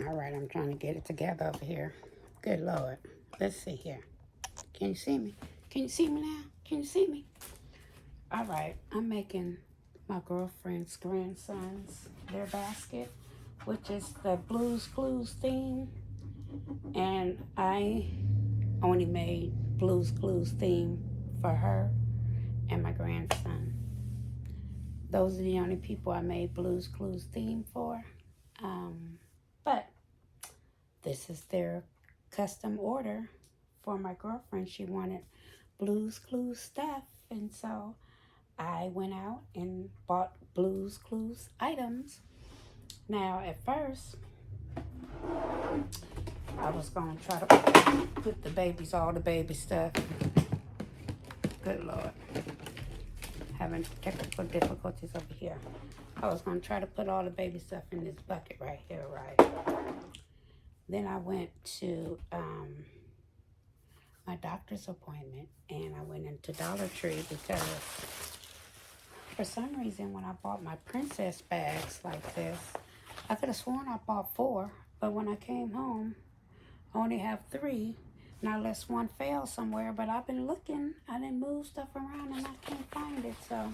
All right, I'm trying to get it together over here. Good Lord. Let's see here. Can you see me? Can you see me now? Can you see me? All right, I'm making my girlfriend's grandsons their basket, which is the Blues Clues theme. And I only made Blues Clues theme for her and my grandson. Those are the only people I made Blues Clues theme for. But this is their custom order for my girlfriend. She wanted Blues Clues stuff, and so I went out and bought Blues Clues items. Now, at first, I was going to try to put all the baby stuff. Good Lord. Having technical difficulties over here. I was going to try to put all the baby stuff in this bucket right here, right? Then I went to my doctor's appointment, and I went into Dollar Tree because for some reason when I bought my princess bags like this, I could have sworn I bought 4, but when I came home, I only have 3. Now, unless one fell somewhere, but I've been looking. I didn't move stuff around and I can't find it. So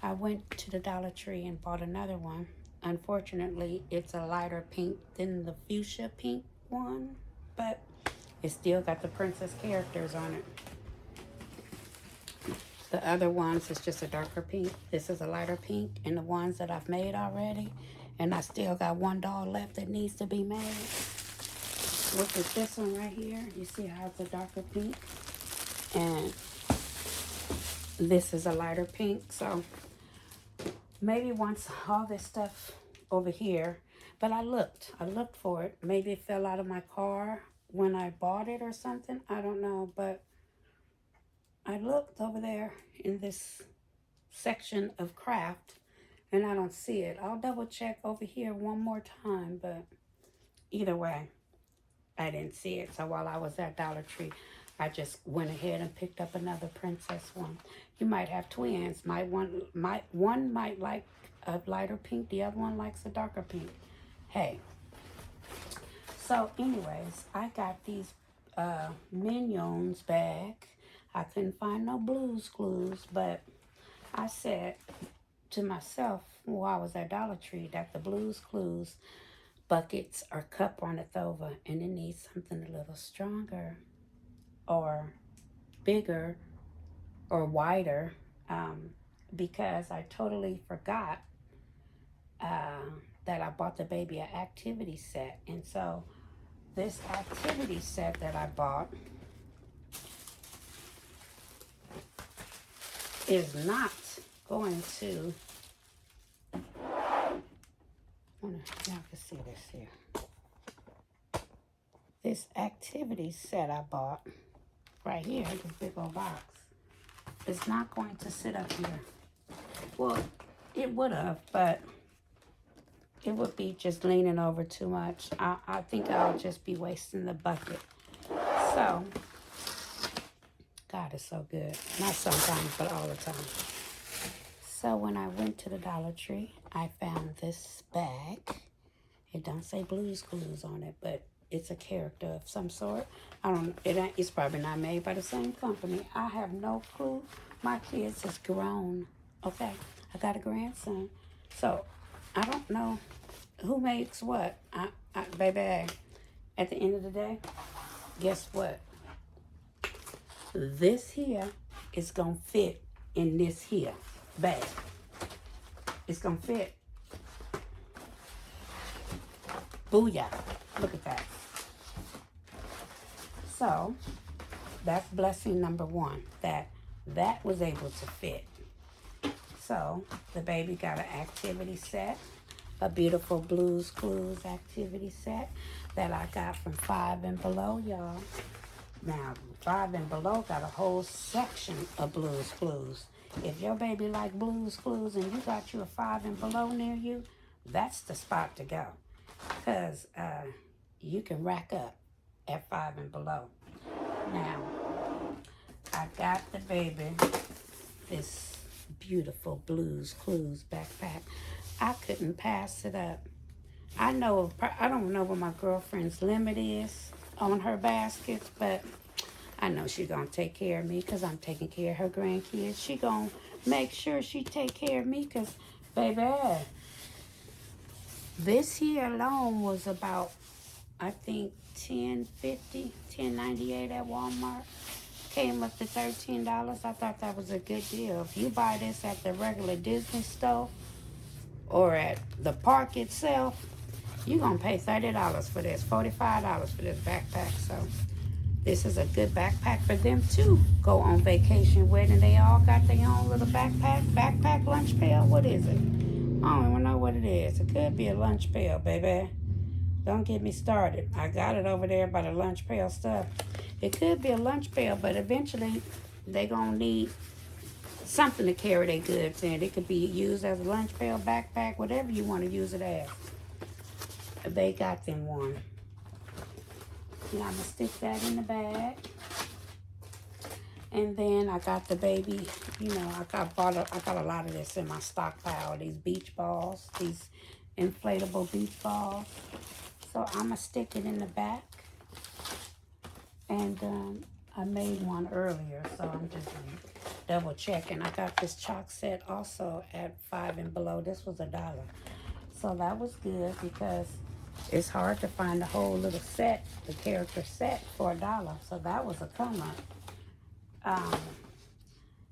I went to the Dollar Tree and bought another one. Unfortunately, it's a lighter pink than the fuchsia pink one, but it still got the princess characters on it. The other ones is just a darker pink. This is a lighter pink, and the ones that I've made already, and I still got one doll left that needs to be made. Look at this one right here. You see how it's a darker pink? And this is a lighter pink. So maybe once all this stuff over here, but I looked for it. Maybe it fell out of my car when I bought it or something. I don't know, but I looked over there in this section of craft and I don't see it. I'll double check over here one more time, but either way, I didn't see it. So while I was at Dollar Tree, I just went ahead and picked up another princess one. You might have twins. One might like a lighter pink. The other one likes a darker pink. Hey. So anyways, I got these Minions bag. I couldn't find no Blues Clues, but I said to myself while I was at Dollar Tree that the Blues Clues buckets or cup runneth over, and it needs something a little stronger or bigger or wider, because I totally forgot that I bought the baby an activity set. And so this activity set that I bought is not going to, y'all can see this here. This activity set I bought right here, this big old box, is not going to sit up here. Well, it would have, but it would be just leaning over too much. I think I'll just be wasting the bucket. So, God is so good. Not sometimes, but all the time. So when I went to the Dollar Tree, I found this bag. It don't say Blues Clues on it, but it's a character of some sort. It's probably not made by the same company. I have no clue. My kids has grown. Okay, I got a grandson. So I don't know who makes what. Baby, at the end of the day, guess what? This here is going to fit in this here bag. It's going to fit. Booyah. Look at that. So, that's blessing number 1, that was able to fit. So, the baby got an activity set, a beautiful Blues Clues activity set that I got from 5 and Below, y'all. Now, 5 and Below got a whole section of Blues Clues. If your baby like Blues Clues and you got you a 5 and Below near you, that's the spot to go. Because you can rack up at 5 and Below. Now, I got the baby this beautiful Blues Clues backpack. I couldn't pass it up. I know, I don't know what my girlfriend's limit is on her baskets, but I know she's going to take care of me because I'm taking care of her grandkids. She going to make sure she take care of me because, baby, this here alone was about, I think, $10.98 at Walmart. Came up to $13. I thought that was a good deal. If you buy this at the regular Disney store or at the park itself, you're going to pay $30 for this, $45 for this backpack. So this is a good backpack for them to go on vacation with. And they all got their own little backpack lunch pail. What is it? I don't even know what it is. It could be a lunch pail, baby. Don't get me started. I got it over there by the lunch pail stuff. It could be a lunch pail, but eventually they gonna need something to carry their goods in. It could be used as a lunch pail, backpack, whatever you want to use it as. They got them one. And I'm gonna stick that in the bag. And then I got the baby, you know, I got a lot of this in my stockpile. These beach balls, these inflatable beach balls. So I'm gonna stick it in the back. And I made one earlier, so I'm just double checking. I got this chalk set also at $5 and below. This was $1. So that was good because it's hard to find the whole little set, the character set for $1. So that was a come up.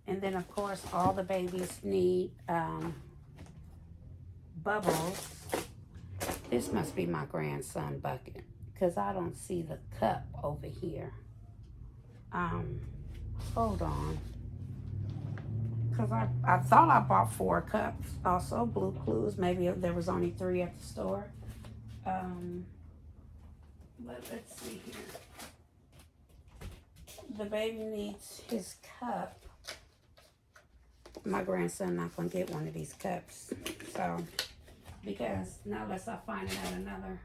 And then of course all the babies need bubbles. This must be my grandson bucket because I don't see the cup over here. Hold on. Because I thought I bought 4 cups. Also, Blue Clues. Maybe there was only 3 at the store. Let's see here. The baby needs his cup. My grandson not going to get one of these cups. So, because now unless I find it at another.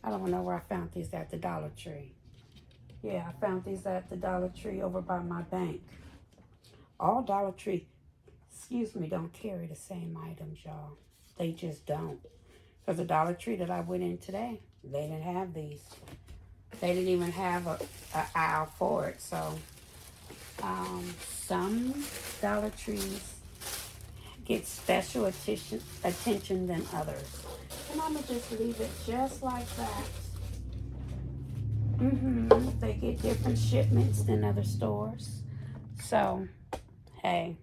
I don't know where I found these at the Dollar Tree. Yeah, I found these at the Dollar Tree over by my bank. All Dollar Tree, don't carry the same items, y'all. They just don't. Because the Dollar Tree that I went in today, they didn't have these. They didn't even have a aisle for it. So, some Dollar Trees get special attention than others. And I'm going to just leave it just like that. They get different shipments than other stores. So, hey.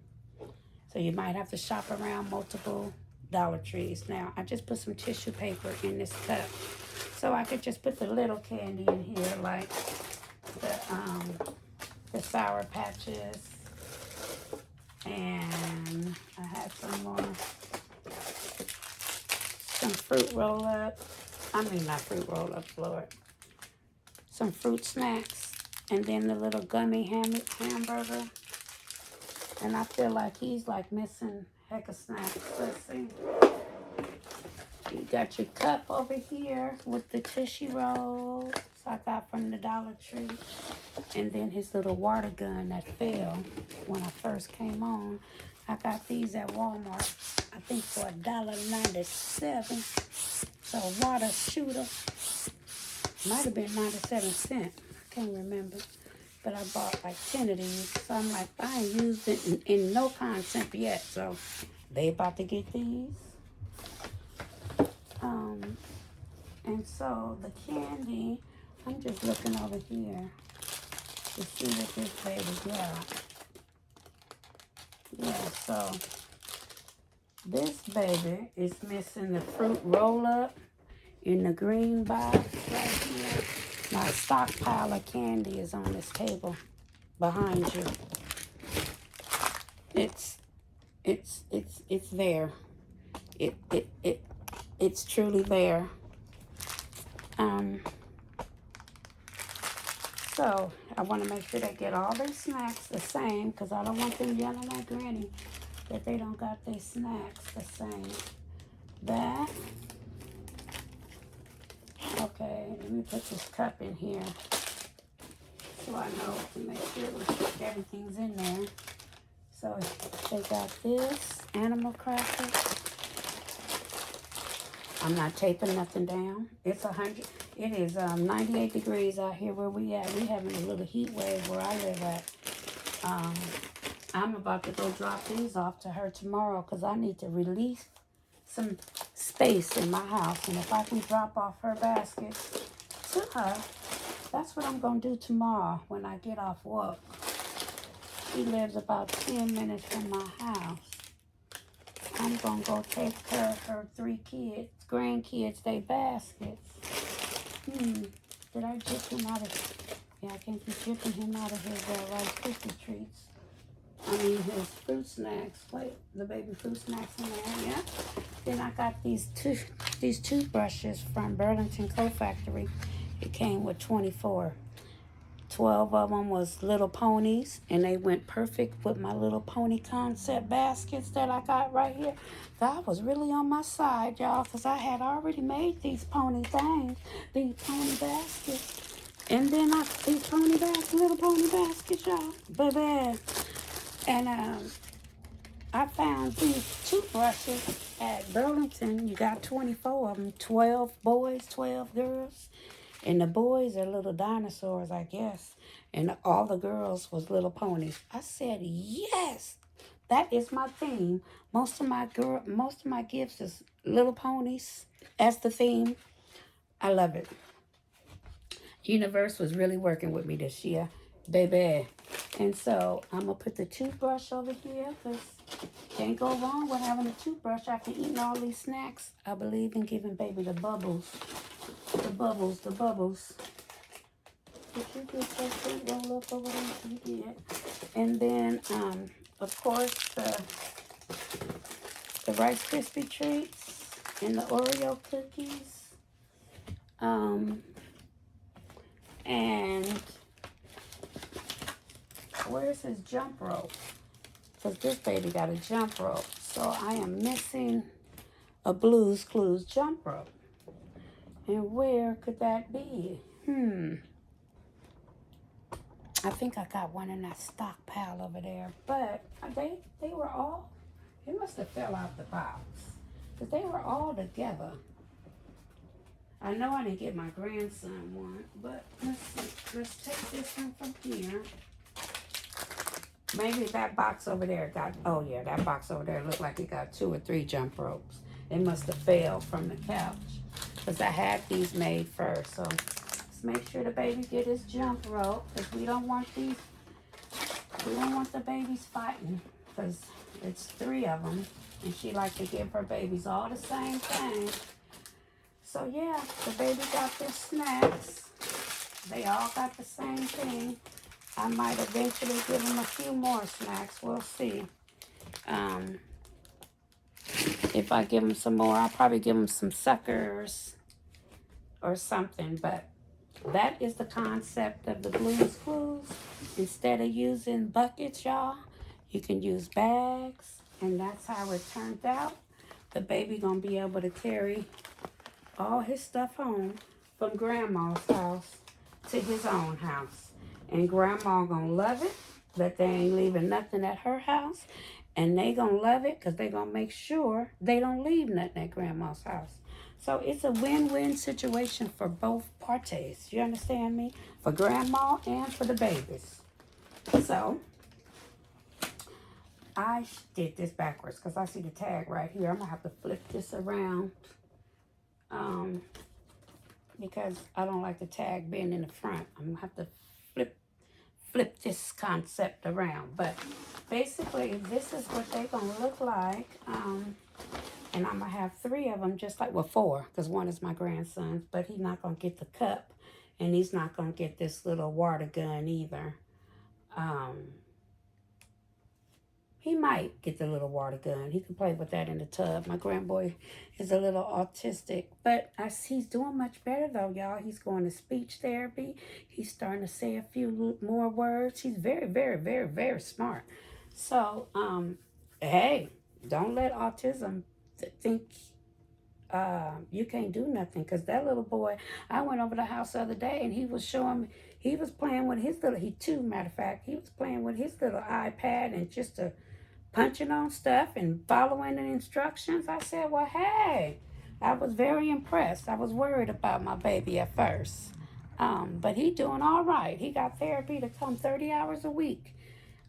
So you might have to shop around multiple Dollar Trees. Now, I just put some tissue paper in this cup. So I could just put the little candy in here, like the Sour Patches. And I have some more. Some fruit roll-up. I mean, not fruit roll-ups, Lord. Some fruit snacks. And then the little gummy hamburger. And I feel like he's like missing heck of snacks. Let's see. You got your cup over here with the Tushy Rolls I got from the Dollar Tree. And then his little water gun that fell when I first came on. I got these at Walmart, I think for $1.97. So water shooter. Might have been 97 cents. I can't remember. But I bought like 10 of these. So I'm like, I ain't used it in no concept yet. So they about to get these. And so the candy, I'm just looking over here to see what this baby got. Yeah, so this baby is missing the fruit roll-up in the green box right here. My stockpile of candy is on this table behind you. It's there. It's truly there. So I want to make sure they get all their snacks the same, because I don't want them yelling at Granny that they don't got their snacks the same. That. Okay, let me put this cup in here so I know to make sure everything's in there. So they got this animal cracker. I'm not taping nothing down. It's 100. It is 98 degrees out here where we at. We having a little heat wave where I live at. I'm about to go drop these off to her tomorrow because I need to release some space in my house. And if I can drop off her baskets to her, that's what I'm going to do tomorrow when I get off work. She lives about 10 minutes from my house. I'm going to go take care of her 3 kids, grandkids, they baskets. Did I jip him out of... Yeah, I can't be jipping him out of his Rice Krispie treats. I mean, his fruit snacks. Wait, the baby fruit snacks in there, yeah. Then I got these toothbrushes from Burlington Co-Factory. It came with 24. 12 of them was little ponies, and they went perfect with my little pony concept baskets that I got right here. God was really on my side, y'all, because I had already made these pony things, these pony baskets. And then these little pony baskets, y'all, baby. And I found these toothbrushes at Burlington. You got 24 of them, 12 boys, 12 girls. And the boys are little dinosaurs, I guess. And all the girls was little ponies. I said, yes, that is my theme. Most of my gifts is little ponies as the theme. I love it. Universe was really working with me this year, baby. And so I'm going to put the toothbrush over here because can't go wrong with having a toothbrush after eating all these snacks. I believe in giving baby the bubbles. The bubbles. Did you get that fruit roll up over there? You did. And then, of course, the Rice Krispie treats and the Oreo cookies. And where's his jump rope? Because this baby got a jump rope. So I am missing a Blue's Clues jump rope. And where could that be? I think I got one in that stockpile over there. But they were all, it must have fell out the box. Because they were all together. I know I didn't get my grandson one. But let's see. Let's take this one from here. Maybe that box over there got, oh yeah, that box over there looked like it got 2 or 3 jump ropes. They must have fell from the couch. Because I had these made first. So let's make sure the baby get his jump rope. Because we don't want the babies fighting. Because it's 3 of them. And she likes to give her babies all the same thing. So yeah, the baby got their snacks. They all got the same thing. I might eventually give them a few more snacks. We'll see. If I give them some more, I'll probably give them some suckers or something. But that is the concept of the Blue's Clues. Instead of using buckets, y'all, you can use bags. And that's how it turned out. The baby gonna be able to carry all his stuff home from Grandma's house to his own house. And Grandma gonna love it that they ain't leaving nothing at her house. And they gonna love it because they gonna make sure they don't leave nothing at Grandma's house. So it's a win-win situation for both parties. You understand me? For Grandma and for the babies. So I did this backwards because I see the tag right here. I'm gonna have to flip this around. Because I don't like the tag being in the front. I'm gonna have to flip this concept around. But basically, this is what they're gonna look like. And I'm gonna have 3 of them, just like, well, 4, because one is my grandson's, but he's not gonna get the cup, and he's not gonna get this little water gun either. He might get the little water gun. He can play with that in the tub. My grandboy is a little autistic, but he's doing much better though, y'all. He's going to speech therapy. He's starting to say a few more words. He's very, very, very, very smart. So, hey, don't let autism think you can't do nothing. Because that little boy, I went over the house the other day and he was showing me, he was playing with his little, matter of fact, he was playing with his little iPad and just punching on stuff and following the instructions. I said, well, hey, I was very impressed. I was worried about my baby at first. But he doing all right. He got therapy to come 30 hours a week.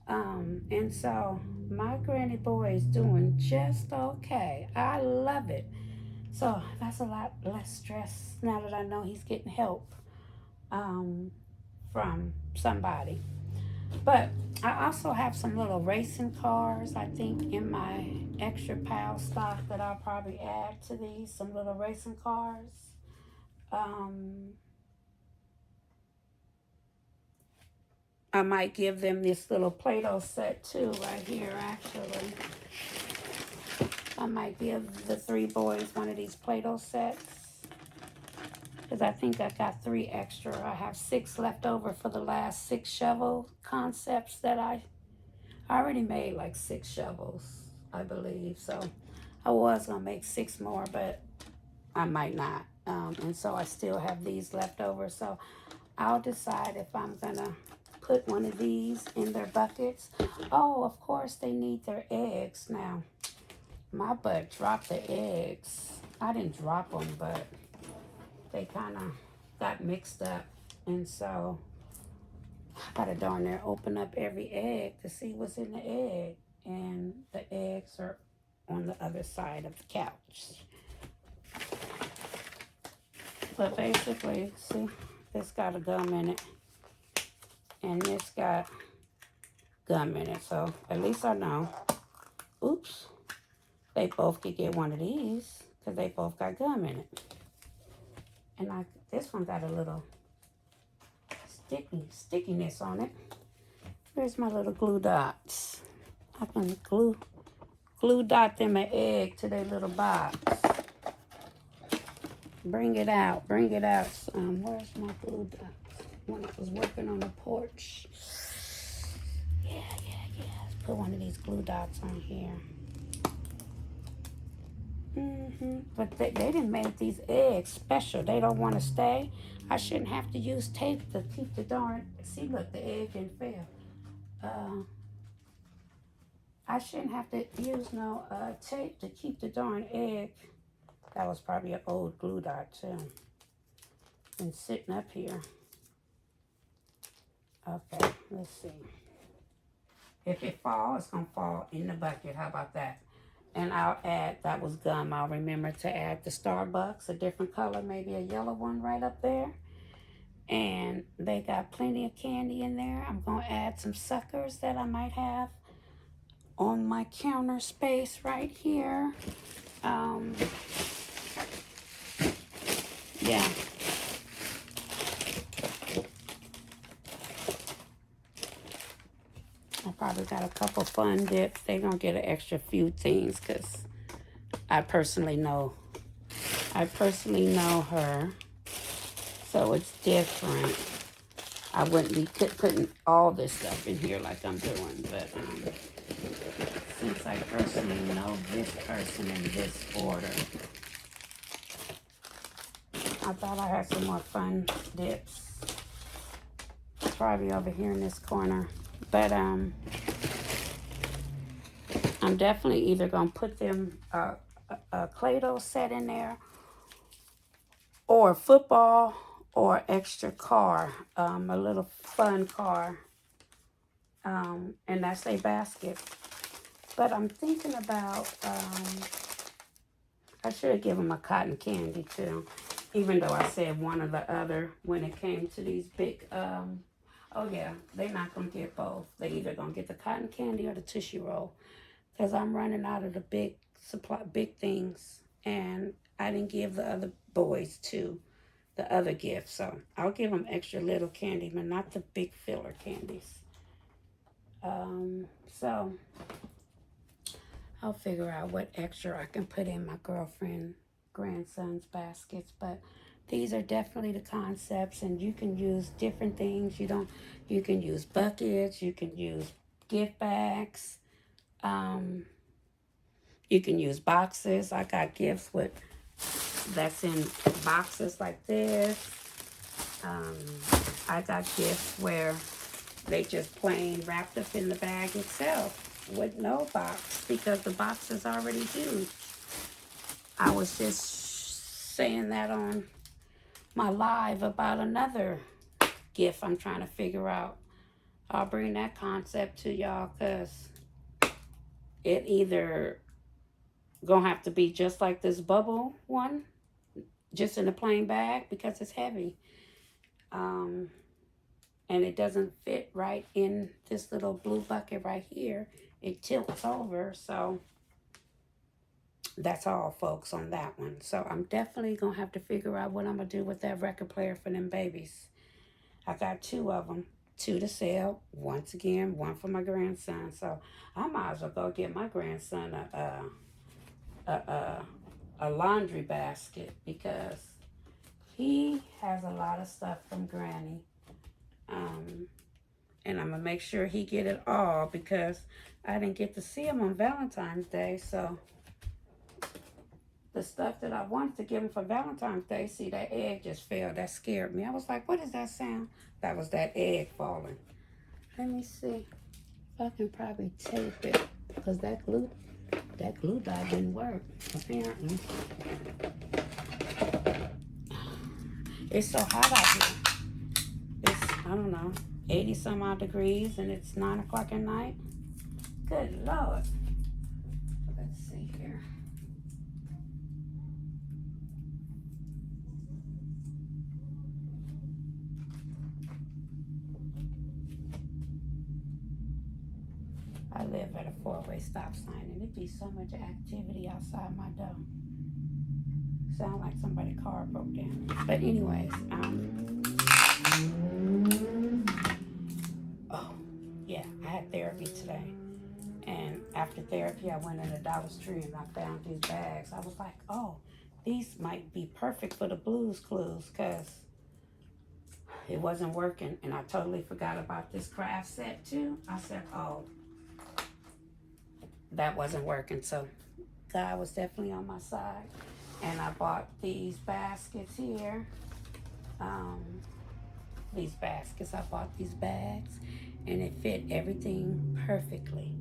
And so my granny boy is doing just okay. I love it. So that's a lot less stress now that I know he's getting help from somebody. But I also have some little racing cars, I think, in my extra pile stock that I'll probably add to these. Some little racing cars. I might give them this little Play-Doh set too, right here, actually. I might give the three boys one of these Play-Doh sets. Because I think I got 3 extra. I have 6 left over for the last 6 shovel concepts that I already made, like 6 shovels, I believe. So I was going to make 6 more, but I might not. And so I still have these left over. So I'll decide if I'm going to put one of these in their buckets. Oh, of course, they need their eggs. Now, my butt dropped the eggs. I didn't drop them, but they kind of got mixed up. And so I gotta darn near open up every egg to see what's in the egg. And the eggs are on the other side of the couch. But basically, see, this got a gum in it. And this got gum in it. So at least I know. Oops. They both could get one of these because they both got gum in it. And this one got a little stickiness on it. Where's my little glue dots? I can glue dot them an egg to their little box. Bring it out. Bring it out. Where's my glue dots? When I was working on the porch. Yeah. Let's put one of these glue dots on here. But they didn't make these eggs special. They don't want to stay. I shouldn't have to use tape to keep the darn... See, look, the egg didn't fail. I shouldn't have to use no tape to keep the darn egg. That was probably an old glue dot, too. Been sitting up here. Okay, let's see. If it falls, it's going to fall in the bucket. How about that? And I'll add, that was gum. I'll remember to add the Starbucks, a different color, maybe a yellow one right up there. And they got plenty of candy in there. I'm going to add some suckers that I might have on my counter space right here. Yeah. I probably got a couple fun dips. They're going to get an extra few things because I personally know her. So it's different. I wouldn't be putting all this stuff in here like I'm doing. But since I personally know this person in this order, I thought I had some more fun dips. Probably over here in this corner. But I'm definitely either going to put them a Play-Doh set in there or football or extra car, a little fun car. And that's a basket. But I'm thinking about, I should give them a cotton candy too. Even though I said one or the other when it came to these big, oh yeah, they're not going to get both. They either going to get the cotton candy or the Tootsie Roll. Because I'm running out of the big things. And I didn't give the other boys too the other gifts. So I'll give them extra little candy, but not the big filler candies. So I'll figure out what extra I can put in my grandson's baskets. But these are definitely the concepts, and you can use different things. You can use buckets, you can use gift bags, you can use boxes. I got gifts that's in boxes like this. I got gifts where they just plain wrapped up in the bag itself with no box because the box is already huge. I was just saying that on my live about another gift I'm trying to figure out. I'll bring that concept to y'all, because it either gonna have to be just like this bubble one, just in a plain bag, because it's heavy. And it doesn't fit right in this little blue bucket right here. It tilts over, so that's all, folks, on that one. So I'm definitely gonna have to figure out what I'm gonna do with that record player for them babies. I got 2 of them, 2 to sell. Once again, 1 for my grandson. So I might as well go get my grandson a laundry basket, because he has a lot of stuff from Granny. And I'm gonna make sure he get it all, because I didn't get to see him on Valentine's Day. So the stuff that I wanted to give him for Valentine's Day, see, that egg just fell. That scared me. I was like, what is that sound? That was that egg falling. Let me see if I can probably tape it, because that glue dye didn't work, apparently. It's so hot out here. It's, I don't know, 80 some odd degrees, and it's 9 o'clock at night. Good Lord. Let's see here. I live at a 4-way stop sign, and it'd be so much activity outside my door. Sound like somebody's car broke down. But anyways, oh yeah, I had therapy today, and after therapy, I went in the Dollar Tree and I found these bags. I was like, oh, these might be perfect for the Blues Clues, because it wasn't working, and I totally forgot about this craft set too. I said, oh, that wasn't working. So God was definitely on my side, and I bought these baskets here. I bought these bags, and it fit everything perfectly.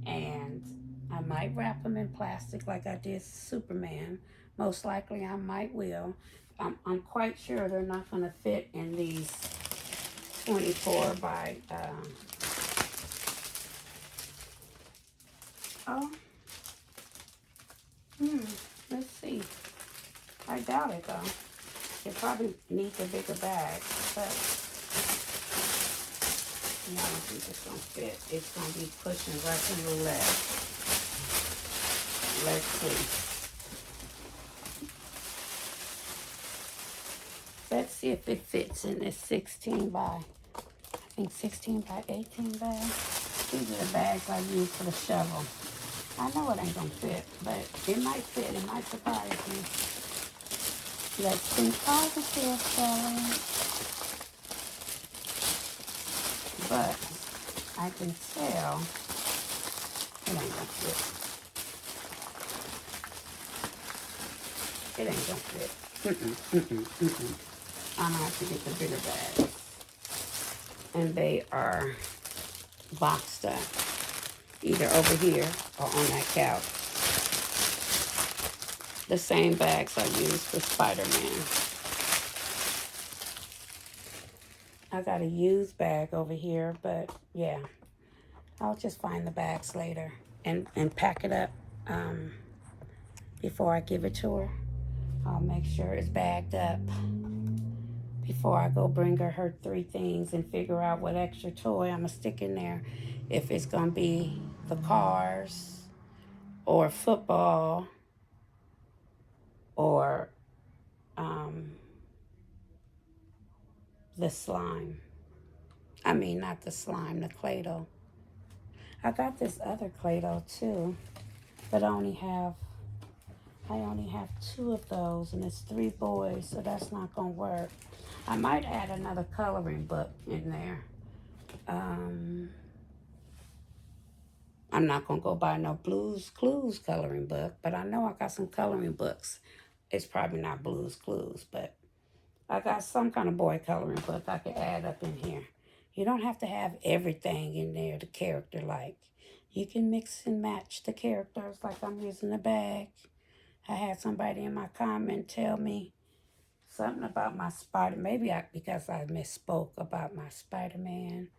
And I might wrap them in plastic like I did Superman. Most likely I might will. I'm quite sure they're not going to fit in these 24 by let's see. I doubt it though. It probably needs a bigger bag, but no, I don't think it's gonna fit. It's gonna be pushing Russian roulette. Let's see. Let's see if it fits in this 16 by, I think 16 by 18 bag. These are the bags I use for the shovel. I know it ain't gonna fit, but it might fit. It might surprise me. Let's think positive, Shelly. But I can tell it ain't gonna fit. It ain't gonna fit. I'm gonna have to get the bigger bags. And they are boxed up, either over here or on that couch. The same bags I used for Spider-Man. I got a used bag over here, but yeah, I'll just find the bags later and pack it up before I give it to her. I'll make sure it's bagged up before I go bring her 3 things and figure out what extra toy I'm gonna stick in there. If it's gonna be the cars or football or the slime. I mean, not the slime, the Play-Doh. I got this other Play-Doh too, but I only have 2 of those, and it's 3 boys, so that's not gonna work. I might add another coloring book in there. I'm not gonna go buy no Blues Clues coloring book, but I know I got some coloring books. It's probably not Blues Clues, but I got some kind of boy coloring book I could add up in here. You don't have to have everything in there the character like. You can mix and match the characters like I'm using a bag. I had somebody in my comment tell me something about my Spider. Maybe because I misspoke about my Spider-Man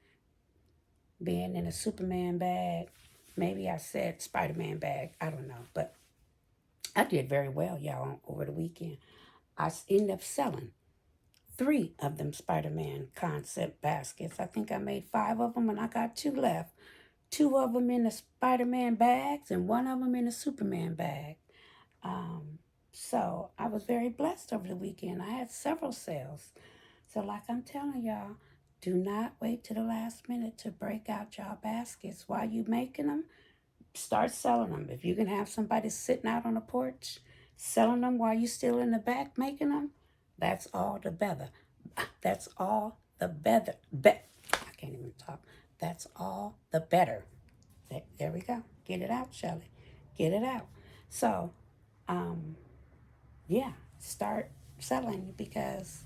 being in a Superman bag. Maybe I said Spider-Man bag. I don't know, but I did very well, y'all, over the weekend. I ended up selling 3 of them Spider-Man concept baskets. I think I made 5 of them, and I got 2 left. 2 of them in the Spider-Man bags and 1 of them in the Superman bag. So I was very blessed over the weekend. I had several sales. So like I'm telling y'all, do not wait to the last minute to break out y'all baskets. While you making them, start selling them. If you can have somebody sitting out on the porch selling them while you still in the back making them, that's all the better. That's all the better. I can't even talk. That's all the better. There we go. Get it out, Shelly. Get it out. So, yeah, start selling because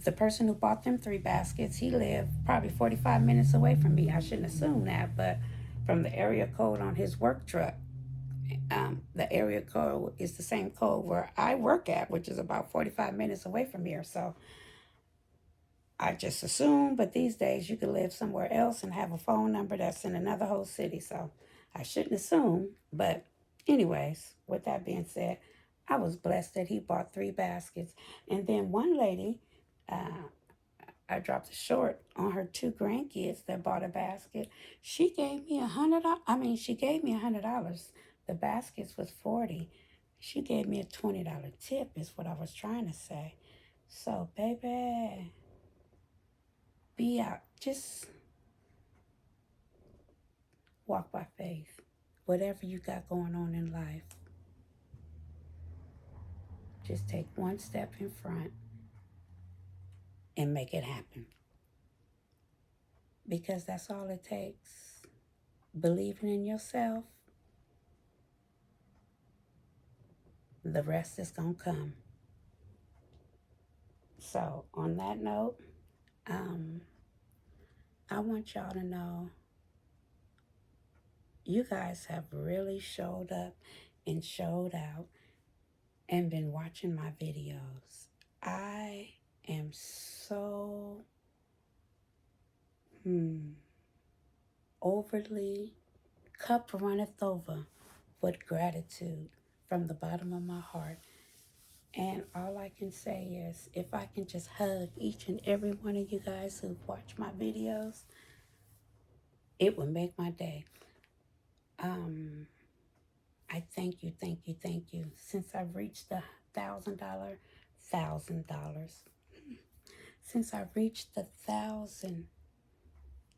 the person who bought them 3 baskets, he lived probably 45 minutes away from me. I shouldn't assume that, but from the area code on his work truck, the area code is the same code where I work at, which is about 45 minutes away from here. So I just assume, but these days you can live somewhere else and have a phone number that's in another whole city. So I shouldn't assume. But anyways, with that being said, I was blessed that he bought 3 baskets. And then one lady, I dropped a short on her 2 grandkids that bought a basket. She gave me $100. She gave me $100. The baskets was 40. She gave me a $20 tip. Is what I was trying to say. So, baby, be out. Just walk by faith. Whatever you got going on in life, just take one step in front and make it happen. Because that's all it takes. Believing in yourself, the rest is going to come. So, on that note, I want y'all to know you guys have really showed up and showed out and been watching my videos. I am so overly cup runneth over with gratitude from the bottom of my heart. And all I can say is, if I can just hug each and every one of you guys who watch my videos, it would make my day. I thank you, thank you, thank you. Since I've reached the $1,000, since I've reached the 1,000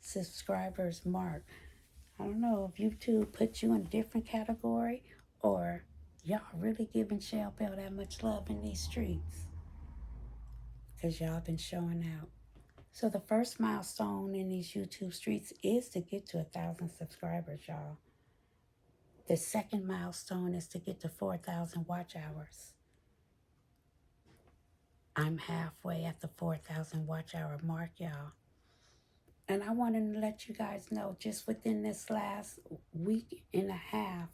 subscribers mark, I don't know if YouTube put you in a different category or y'all really giving Shell Bell that much love in these streets, because y'all been showing out. So the first milestone in these YouTube streets is to get to 1,000 subscribers, y'all. The second milestone is to get to 4,000 watch hours. I'm halfway at the 4,000 watch hour mark, y'all. And I wanted to let you guys know, just within this last week and a half,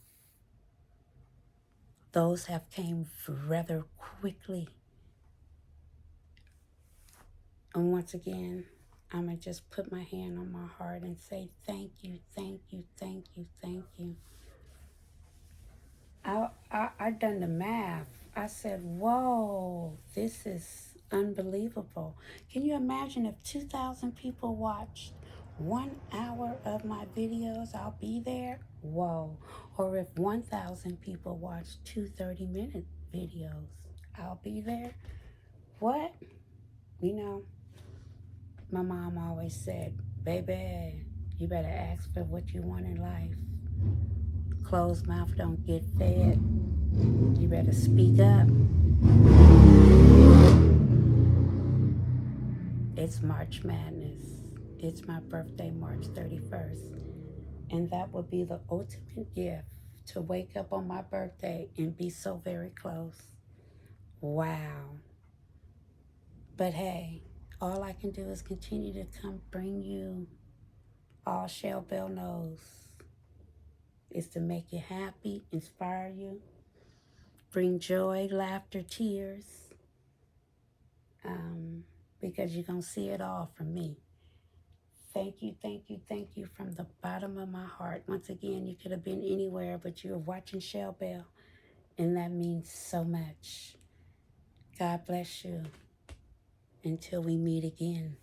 those have came rather quickly. And once again, I'm going to just put my hand on my heart and say thank you, thank you, thank you, thank you. I done the math. I said, whoa, this is unbelievable. Can you imagine if 2,000 people watched 1 hour of my videos, I'll be there? Whoa. Or if 1,000 people watched 2 30-minute videos, I'll be there? What? You know, my mom always said, baby, you better ask for what you want in life. Closed mouth don't get fed. You better speak up. It's March Madness. It's my birthday, March 31st. And that would be the ultimate gift, to wake up on my birthday and be so very close. Wow. But hey, all I can do is continue to come bring you all Shell Bell knows is to make you happy, inspire you, bring joy, laughter, tears, because you're going to see it all from me. Thank you, thank you, thank you from the bottom of my heart. Once again, you could have been anywhere, but you're watching Shell Bell, and that means so much. God bless you. Until we meet again.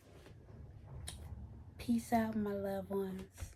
Peace out, my loved ones.